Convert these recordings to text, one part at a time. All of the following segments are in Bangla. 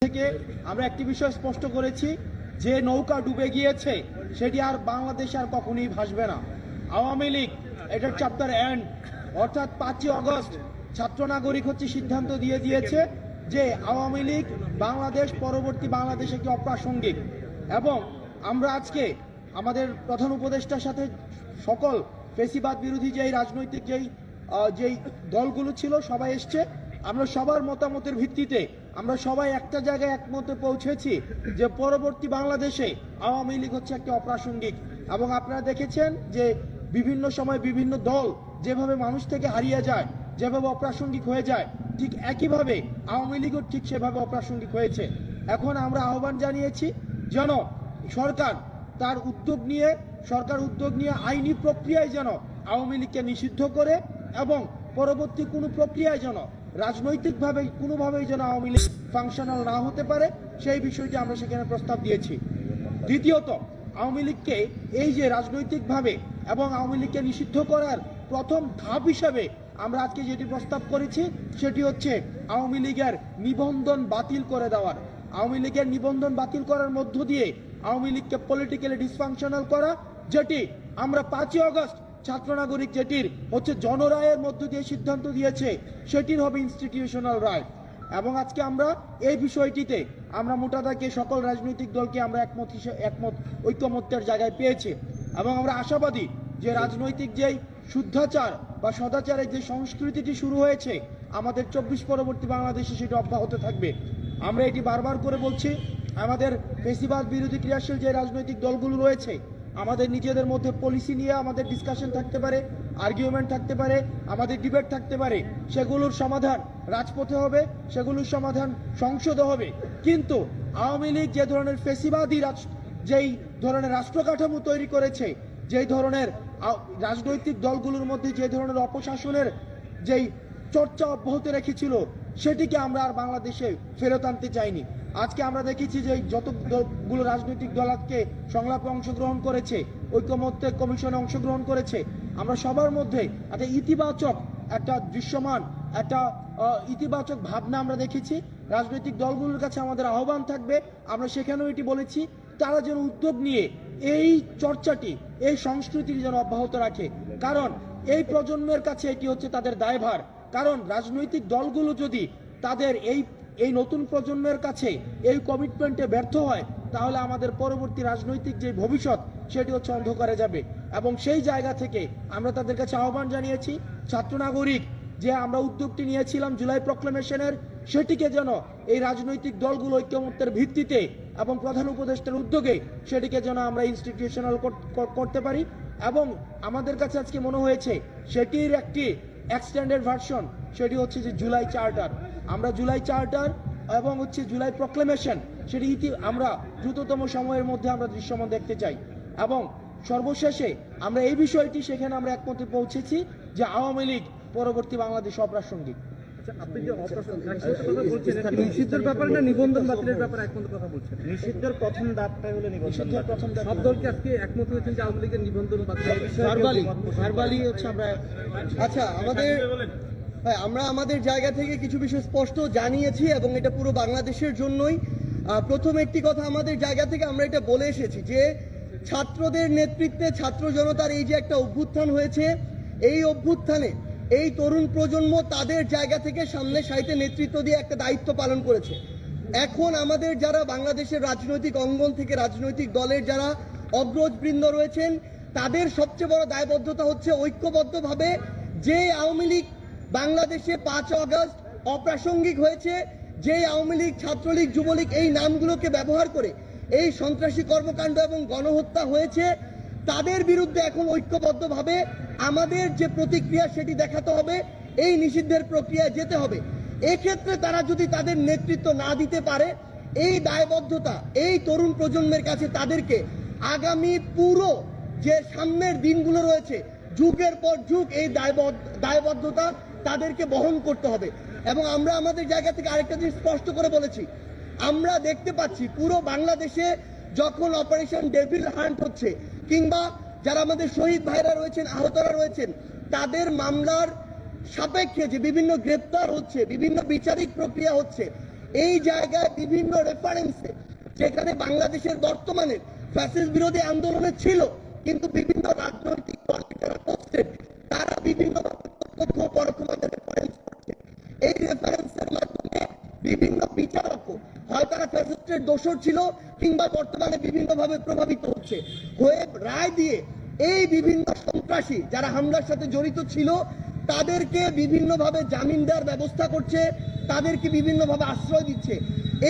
থেকে আমরা একটি বিষয় স্পষ্ট করেছি যে নৌকা ডুবে গিয়েছে সেটি আর বাংলাদেশে আর কখনোই ভাসবে না। আওয়ামী লীগ এটার চ্যাপ্টার এন্ড, অর্থাৎ 5ই আগস্ট ছাত্র নাগরিক সিদ্ধান্ত দিয়ে দিয়েছে যে আওয়ামী লীগ বাংলাদেশ পরবর্তী বাংলাদেশ একটি অপ্রাসঙ্গিক। এবং আমরা আজকে আমাদের প্রধান উপদেষ্টার সাথে সকল ফেসিবাদ বিরোধী যেই রাজনৈতিক যেই দলগুলো ছিল সবাই এসছে। আমরা সবার মতামতের ভিত্তিতে আমরা সবাই একটা জায়গায় একমতে পৌঁছেছি যে পরবর্তী বাংলাদেশে আওয়ামী লীগ একটি অপ্রাসঙ্গিক। এবং আপনারা দেখেছেন যে বিভিন্ন সময় বিভিন্ন দল যেভাবে মানুষ থেকে হারিয়ে যায়, যেভাবে অপ্রাসঙ্গিক হয়ে যায়, ঠিক একইভাবে আওয়ামী লীগও ঠিক সেভাবে অপ্রাসঙ্গিক হয়েছে। এখন আমরা আহ্বান জানিয়েছি যেন সরকার উদ্যোগ নিয়ে আইনি প্রক্রিয়ায় যেন আওয়ামী লীগকে নিষিদ্ধ করে এবং পরবর্তী কোনো প্রক্রিয়ায় যেন রাজনৈতিকভাবে কোনোভাবেই যেন আওয়ামী লীগ ফাংশনাল না হতে পারে, সেই বিষয়টি আমরা সেখানে প্রস্তাব দিয়েছি। দ্বিতীয়ত, আওয়ামী লীগকে এই যে রাজনৈতিকভাবে এবং আওয়ামী লীগকে নিষিদ্ধ করার প্রথম ধাপ হিসাবে আমরা আজকে যেটি প্রস্তাব করেছি সেটি হচ্ছে আওয়ামী লীগের নিবন্ধন বাতিল করে দেওয়ার। আওয়ামী লীগের নিবন্ধন বাতিল করার মধ্য দিয়ে আওয়ামী লীগকে পলিটিক্যালি ডিসফাংশনাল করা, যেটি আমরা 5ই আগস্ট ছাত্র নাগরিক যেটির জনরায়ের মধ্য দিয়ে সিদ্ধান্ত দিয়েছে সেটির হবে ইনস্টিটিউশনাল রায়। এবং আজকে আমরা এই বিষয়টিতে আমরা মোটাদাকে সকল রাজনৈতিক দলকে আমরা ঐকমত্যের জায়গায় পেয়েছি। এবং আমরা আশাবাদী যে রাজনৈতিক যেই শুদ্ধাচার বা সদাচারের যে সংস্কৃতিটি শুরু হয়েছে আমাদের 24 পরবর্তী বাংলাদেশে সেটি অব্যাহত থাকবে। আমরা এটি বারবার করে বলছি, আমাদের ফেসিবাদ বিরোধী ক্রিয়াশীল যে রাজনৈতিক দলগুলো রয়েছে আমাদের নিজেদের মধ্যে পলিসি নিয়ে আমাদের ডিসকাশন থাকতে পারে, আর্গুমেন্ট থাকতে পারে, আমাদের ডিবেট থাকতে পারে, সেগুলোর সমাধান রাজপথে হবে, সেগুলোর সমাধান সংসদে হবে। কিন্তু আওয়ামী লীগ যে ধরনের ফেসিবাদী যেই ধরনের রাষ্ট্র কাঠামো তৈরি করেছে, যেই ধরনের রাজনৈতিক দলগুলোর মধ্যে যে ধরনের অপশাসনের যেই চর্চা অব্যাহত রেখেছিল সেটিকে আমরা আর বাংলাদেশে ফেরত আনতে চাইনি। আজকে আমরা দেখেছি যে যতগুলো রাজনৈতিক দল আজকে সংলাপে অংশগ্রহণ করেছে, ঐকমত্য কমিশনে অংশগ্রহণ করেছে, আমরা সবার মধ্যে একটা ইতিবাচক ভাবনা আমরা দেখেছি। রাজনৈতিক দলগুলোর কাছে আমাদের আহ্বান থাকবে, আমরা সেখানেও এটি বলেছি, তারা যেন উদ্যোগ নিয়ে এই চর্চাটি, এই সংস্কৃতি যেন অব্যাহত রাখে। কারণ এই প্রজন্মের কাছে এটি তাদের দায়ভার। কারণ রাজনৈতিক দলগুলো যদি তাদের এই নতুন প্রজন্মের কাছে এই কমিটমেন্টে ব্যর্থ হয় তাহলে আমাদের পরবর্তী রাজনৈতিক যে ভবিষ্যৎ সেটি অন্ধকারে যাবে। এবং সেই জায়গা থেকে আমরা তাদের কাছে আহ্বান জানিয়েছি ছাত্র নাগরিক যে আমরা উদ্যোগটি নিয়েছিলাম জুলাই প্রক্লেমেশনের, সেটিকে যেন এই রাজনৈতিক দলগুলো ঐক্যমত্যের ভিত্তিতে এবং প্রধান উপদেষ্টার উদ্যোগে সেটিকে যেন আমরা ইনস্টিটিউশনাল করতে পারি। এবং আমাদের কাছে আজকে মনে হয়েছে সেটির একটি এক্সটেন্ডেড ভার্সন, সেটি যে জুলাই চার্টার। আমরা জুলাই চার্টার এবং জুলাই প্রক্লেমেশন সেটি আমরা দ্রুততম সময়ের মধ্যে আমরা দৃশ্যমান দেখতে চাই। এবং সর্বশেষে আমরা এই বিষয়টি সেখানে আমরা একমতে পৌঁছেছি যে আওয়ামী লীগ পরবর্তী বাংলাদেশ অপ্রাসঙ্গিক। আপনি যে নিষিদ্ধের ব্যাপারে না নিবন্ধন বাতিলের ব্যাপারে একমত কথা বলছেন? নিষিদ্ধের প্রথম ধাপটাই হলো নিবন্ধন। সব দলকে আজকে একমত হয়েছেন যে আওয়ামী লীগের নিবন্ধন বাতিল ভার্বালি আমরা আচ্ছা আমরা আমাদের জায়গা থেকে কিছু বিষয় স্পষ্ট জানিয়েছি এবং এটা পুরো বাংলাদেশের জন্যই। প্রথম একটি কথা আমাদের জায়গা থেকে আমরা এটা বলে এসেছি যে ছাত্রদের নেতৃত্বে ছাত্র জনতার এই যে একটা অভ্যুত্থান হয়েছে, এই অভ্যুত্থানে এই তরুণ প্রজন্ম তাদের জায়গা থেকে সামনে সারিতে নেতৃত্ব দিয়ে একটা দায়িত্ব পালন করেছে। এখন আমাদের যারা বাংলাদেশের রাজনৈতিক অঙ্গন থেকে রাজনৈতিক দলের যারা অগ্রজবৃন্দ রয়েছেন তাদের সবচেয়ে বড় দায়বদ্ধতা ঐক্যবদ্ধভাবে যে আওয়ামী লীগ বাংলাদেশে 5 আগস্ট অপ্রাসঙ্গিক হয়েছে, যে আওয়ামী লীগ ছাত্রলীগ যুবলীগ এই নামগুলোকে ব্যবহার করে এই সন্ত্রাসী কর্মকাণ্ড এবং গণহত্যা হয়েছে, তাদের বিরুদ্ধে এখন ঐক্যবদ্ধভাবে আমাদের যে প্রতিক্রিয়া সেটি দেখাতে হবে, এই নিষিদ্ধের প্রক্রিয়ায় যেতে হবে। এক্ষেত্রে তারা যদি তাদের নেতৃত্ব না দিতে পারে, এই দায়বদ্ধতা এই তরুণ প্রজন্মের কাছে তাদেরকে আগামী পুরো যে সামনের দিনগুলো রয়েছে যুগের পর যুগ এই দায়বদ্ধতা তাদেরকে বহন করতে হবে। এবং আমরা আমাদের জায়গা থেকে আরেকটা জিনিস স্পষ্ট করে বলেছি, আমরা দেখতে পাচ্ছি পুরো বাংলাদেশে যখন অপারেশন ডেভিল হান্ট হচ্ছে কিংবা যারা আমাদের শহীদ ভাইরা রয়েছেন, আহতরা রয়েছেন, তাদের মামলার সাপেক্ষে যে বিভিন্ন গ্রেপ্তার হচ্ছে, বিভিন্ন বিচারিক প্রক্রিয়া হচ্ছে, এই জায়গায় বিভিন্ন রেফারেন্সে যেখানে বাংলাদেশের বর্তমানে ফ্যাসিস্ট বিরোধী আন্দোলনে ছিল, কিন্তু বিভিন্ন রাজনৈতিক দলকে যারা করছে তারা বিভিন্ন প্রত্যক্ষ পরোক্ষভাবে রেফারেন্স করছে। এই রেফারেন্সের মাধ্যমে বিভিন্ন বিচারকও হয় তারা ফ্যাসিস্টের দোষর ছিল কিংবা বর্তমানে বিভিন্নভাবে প্রভাবিত হচ্ছে হয়ে রায় দিয়ে এই বিভিন্ন সন্ত্রাসী যারা হামলার সাথে জড়িত ছিল তাদেরকে বিভিন্নভাবে জামিন দেওয়ার ব্যবস্থা করছে, তাদেরকে বিভিন্নভাবে আশ্রয় দিচ্ছে।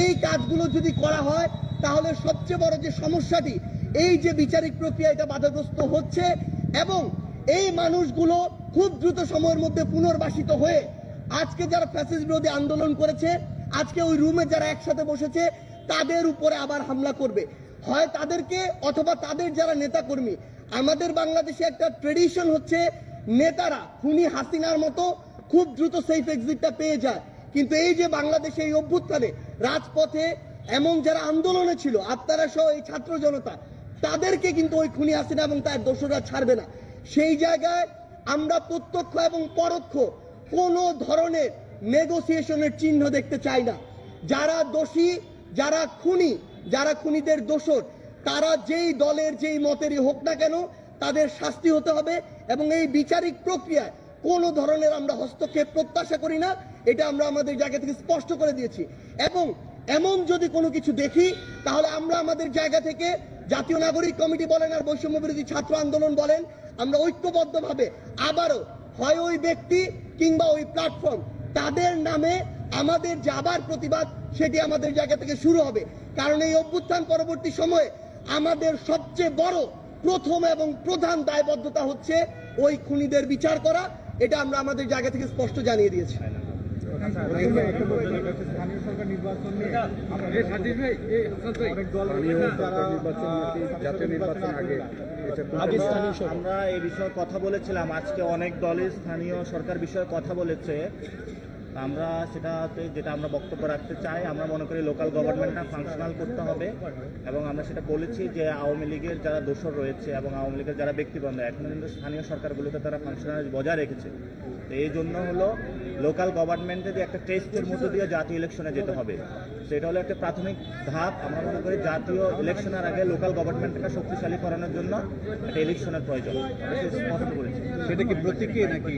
এই কাজগুলো যদি করা হয় তাহলে সবচেয়ে বড় যে সমস্যাটি, এই যে বিচারিক প্রক্রিয়া এটা বাধাগ্রস্ত হচ্ছে এবং এই মানুষগুলো খুব দ্রুত সময়ের মধ্যে পুনর্বাসিত হয়ে আজকে যারা ফ্যাসিস্ট বিরোধী আন্দোলন করেছে, আজকে ওই রুমে যারা একসাথে বসেছে তাদের উপরে আবার হামলা করবে, হয় তাদেরকে অথবা তাদের যারা নেতাকর্মী। আমাদের বাংলাদেশে একটা ট্রেডিশন হচ্ছে নেতারা খুনি হাসিনার মতো খুব দ্রুত সেফ এক্সিটটা পেয়ে যায়, কিন্তু এই যে বাংলাদেশে এই অভ্যুত্থানে রাজপথে এমন যারা আন্দোলনে ছিল আপনারা সহ এই ছাত্র জনতা, তাদেরকে কিন্তু ওই খুনি হাসিনা এবং তার দোষরা ছাড়বে না। সেই জায়গায় আমরা প্রত্যক্ষ এবং পরোক্ষ কোনো ধরনের নেগোসিয়েশনের চিহ্ন দেখতে চাই না। যারা দোষী, যারা খুনি, যারা খুনিদের দোষর, তারা যেই দলের যেই মতেরই হোক না কেন তাদের শাস্তি হতে হবে এবং এই বিচারিক প্রক্রিয়ায় কোনো ধরনের আমরা হস্তক্ষেপ প্রত্যাশা করি না, এটা আমরা আমাদের জায়গা থেকে স্পষ্ট করে দিয়েছি। এবং এমন যদি কোনো কিছু দেখি তাহলে আমরা আমাদের জায়গা থেকে জাতীয় নাগরিক কমিটি বলেন আর বৈষম্য বিরোধী ছাত্র আন্দোলন বলেন, আমরা ঐক্যবদ্ধভাবে আবারও হয় ওই ব্যক্তি কিংবা ওই প্ল্যাটফর্ম তাদের নামে আমাদের যে আবার প্রতিবাদ সেটি আমাদের জায়গা থেকে শুরু হবে। কারণ এই অভ্যুত্থান পরবর্তী সময়ে আমাদের সবচেয়ে বড় প্রথম এবং প্রধান দায়বদ্ধতা হচ্ছে ওই খুনিদের বিচার করা, এটা আমরা আমাদের জায়গা থেকে স্পষ্ট জানিয়ে দিয়েছি। আমরা এই বিষয়ে কথা বলেছিলাম, আজকে অনেক দলই স্থানীয় সরকার বিষয়ে কথা বলেছে। আমরা সেটাতে যেটা আমরা বক্তব্য রাখতে চাই, আমরা মনে করি লোকাল গভর্নমেন্টটা ফাংশনাল করতে হবে এবং আমরা সেটা বলেছি যে আওয়ামী লীগের যারা দোষর রয়েছে এবং আওয়ামী লীগের যারা ব্যক্তিবন্ধ এখনো কিন্তু স্থানীয় সরকারগুলোতে তারা ফাংশনাল বজায় রেখেছে। তো এই জন্য হলো লোকাল গভর্নমেন্টে যে একটা টেস্টের মধ্য দিয়ে জাতীয় ইলেকশনে যেতে হবে, সেটা হলো একটা প্রাথমিক ধাপ। আমরা মনে করি জাতীয় ইলেকশনের আগে লোকাল গভর্নমেন্টকে শক্তিশালী করানোর জন্য একটা ইলেকশনের প্রয়োজন, স্পষ্ট করেছি। সেটা কি প্রতীকী নাকি